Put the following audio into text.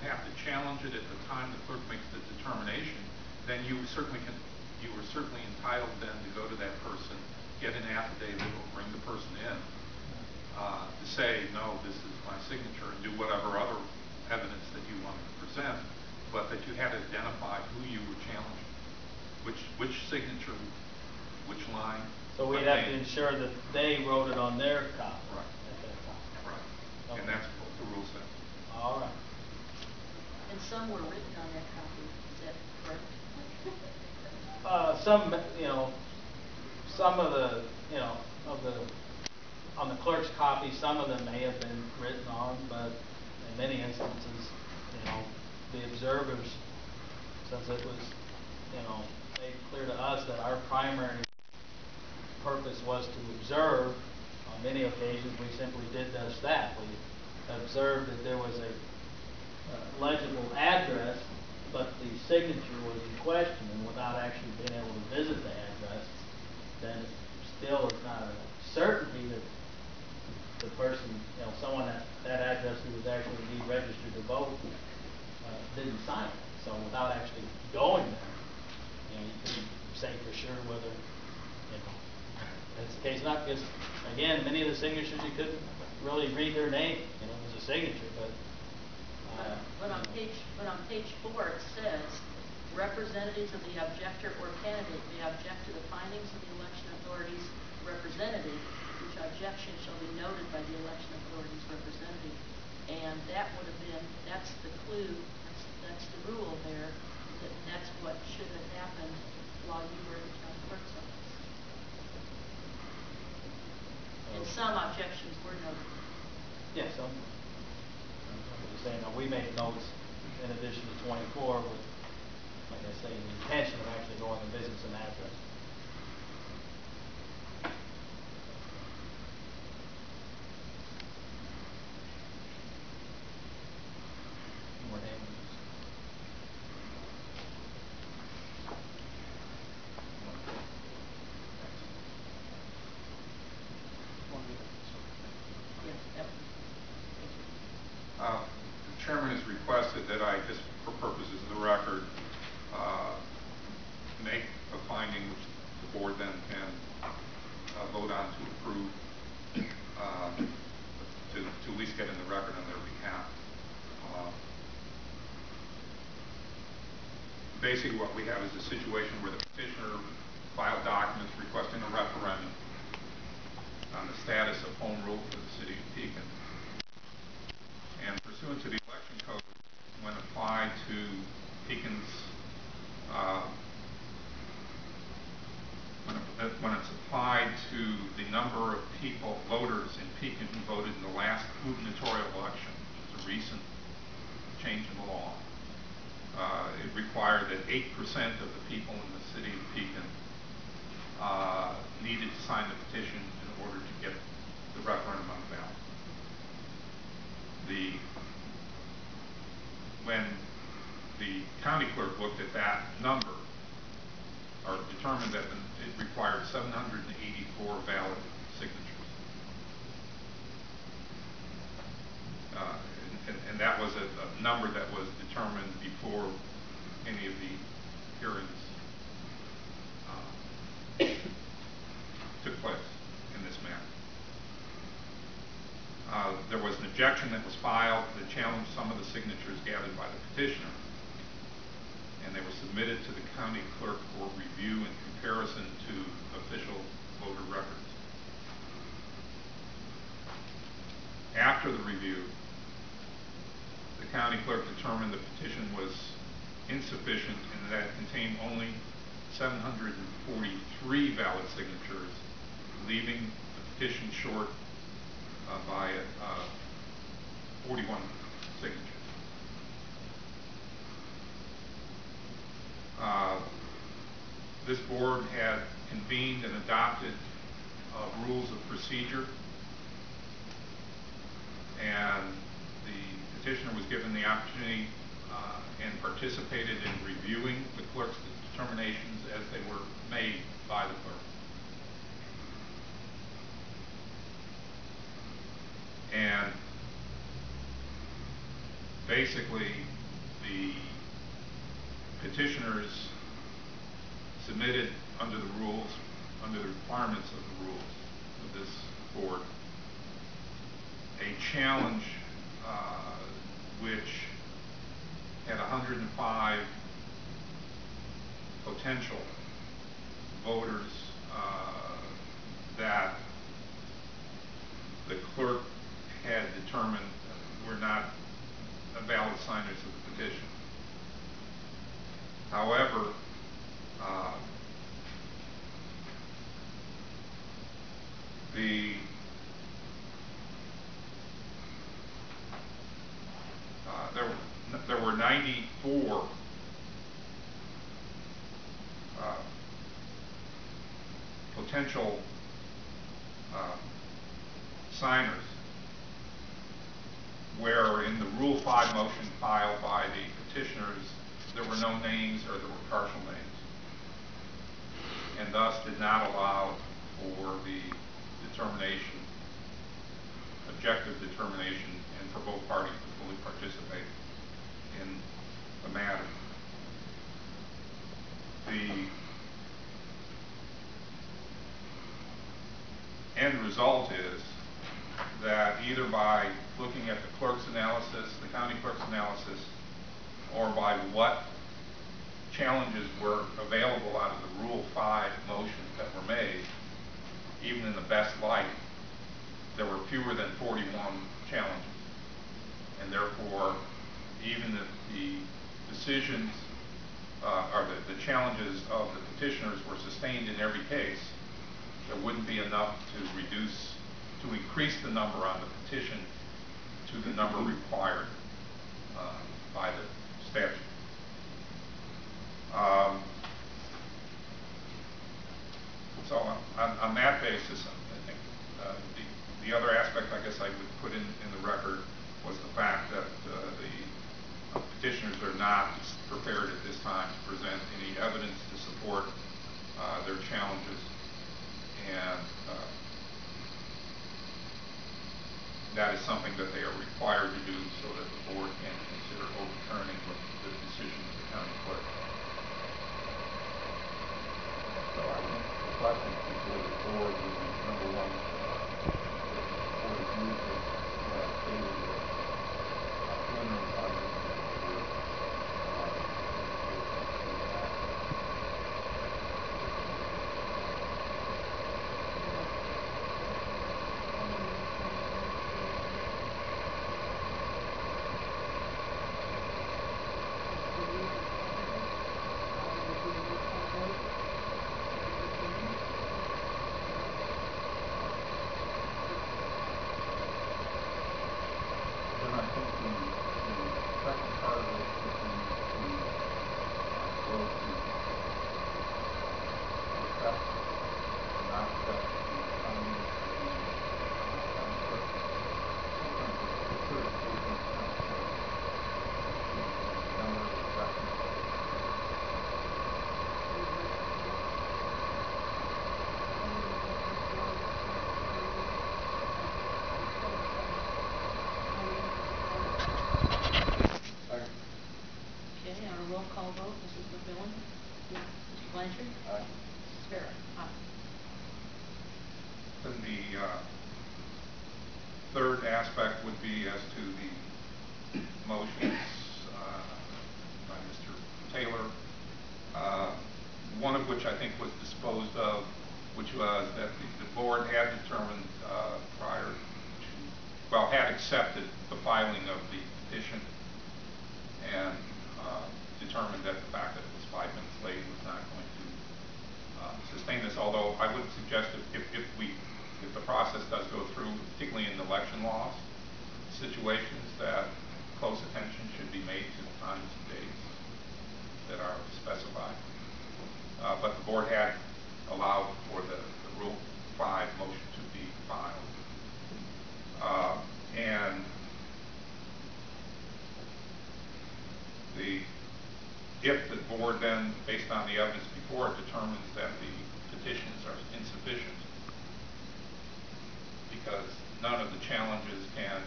have to challenge it at the time the clerk makes the determination, then you were certainly entitled then to go to that person, get an affidavit, or bring the person in to say, no, this is my signature, and do whatever other evidence that you wanted to present, but that you had to identify who you were challenging, which signature, which line. So we'd have to ensure that they wrote it on their copy. Right. At that time. Right. Okay. And that's what the rule says. All right. And some were written on that copy. Is that correct? Some, some of the, on the clerk's copy, some of them may have been written on, but in many instances, the observers, since it was, made clear to us that our primary purpose was to observe, on many occasions we simply did just that. We observed that there was a legible address, but the signature was in question, and without actually being able to visit the address, then it still is not a certainty that the person, someone at that address who was actually indeed registered to vote didn't sign it. So without actually going there, you couldn't say for sure whether, that's the case. Not because, again, many of the signatures you couldn't really read their name, it was a signature, but But on page 4 it says, representatives of the objector or candidate may object to the findings of the election authority's representative, which objection shall be noted by the election authority's representative. And that would have been, that's the clue, that's the rule there, that's what should have happened while you were in the county clerk's office. And some objections were noted. yes, I'm just saying, we made notes in addition to 24 with, like I say, the intention of actually going to business and address. More names. The chairman has requested that I, just for purposes of the record, make a finding which the board then can vote on to approve, to at least get in the record on their behalf. Basically what we have is a situation where the petitioner filed documents requesting a referendum on the status of home rule for the city of Pekin. And pursuant to the election code, when applied to Pekin's, when it's applied to the number of people, voters in Pekin who voted in the last gubernatorial election, which is a recent change in the law, it required that 8% of the people in the city of Pekin needed to sign the petition in order to get the referendum on the ballot. When the county clerk looked at that number, or determined that it required 784 valid signatures. And that was a number that was determined before any of the hearings took place in this matter. There was an objection that was filed that challenged some of the signatures gathered by the petitioner, and they were submitted to the county clerk for review in comparison to official voter records. After the review, the county clerk determined the petition was insufficient and that it contained only 743 valid signatures, leaving the petition short by 41 signatures. This board had convened and adopted rules of procedure, and the petitioner was given the opportunity and participated in reviewing the clerk's determinations as they were made by the clerk. And basically the petitioners submitted under the rules, under the requirements of the rules of this board, a challenge which had 105 potential voters that the clerk had determined were not valid signers of the petition. However, there were 94 potential signers, where in the Rule 5 motion filed by the petitioners, there were no names or there were partial names, and thus did not allow for the determination, objective determination, and for both parties to fully participate in the matter. The end result is that either by looking at the clerk's analysis, the county clerk's analysis, or by what challenges were available out of the Rule 5 motions that were made, even in the best light, there were fewer than 41 challenges. And therefore, even if the decisions or the challenges of the petitioners were sustained in every case, there wouldn't be enough to increase the number on the petition to the number required by the statute. So on that basis, I think the other aspect I guess I would put in the record was the fact that the petitioners are not prepared at this time to present any evidence to support their challenges, and that is something that they are required to do so that the board can consider overturning the decision of the county clerk. So I think the question before the board would be, number one, the board has moved it stated that preliminary findings of the board Call vote. Mrs. McMillan? Mr. Blanchard? Aye. Mrs. Farah? Aye. Then the third aspect would be as to the motions by Mr. Taylor, one of which I think was disposed of, which was that the board had determined prior to, well, had accepted the filing of the petition and determined that the fact that it was 5 minutes late was not going to sustain this, although I would suggest that if the process does go through, particularly in election laws situations, that close attention should be made to the times and dates that are specified. But the board had allowed for the Rule 5 motion to be filed. And if the board then, based on the evidence before it, determines that the petitions are insufficient because none of the challenges can